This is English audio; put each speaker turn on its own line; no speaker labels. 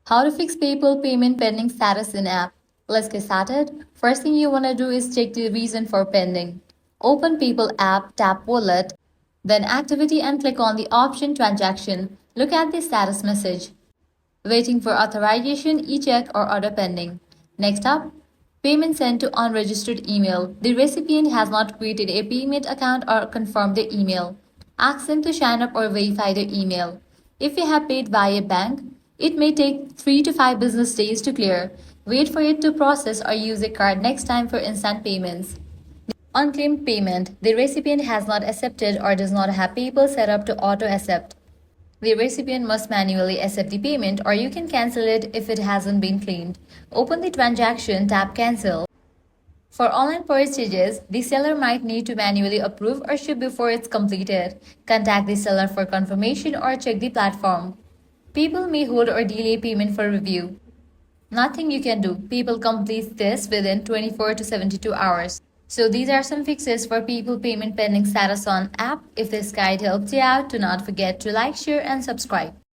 How to fix PayPal payment pending status in app. Let's get started. First thing you want to do is check the reason for pending. Open PayPal app, tap Wallet, then Activity and click on the option Transaction. Look at the status message. Waiting for authorization, e-check or order pending. Next up, payment sent to unregistered email. The recipient has not created a payment account or confirmed the email. Ask them to sign up or verify their email. If you have paid via bank, it may take 3 to 5 business days to clear. Wait for it to process or use a card next time for instant payments. Unclaimed payment. The recipient has not accepted or does not have PayPal set up to auto accept. The recipient must manually accept the payment or you can cancel it if it hasn't been claimed. Open the transaction, tap cancel. For online purchases, the seller might need to manually approve or ship before it's completed. Contact the seller for confirmation or check the platform. People may hold or delay payment for review. Nothing you can do. People complete this within 24 to 72 hours. So these are some fixes for people payment pending status on app. If this guide helped you out, do not forget to like, share and subscribe.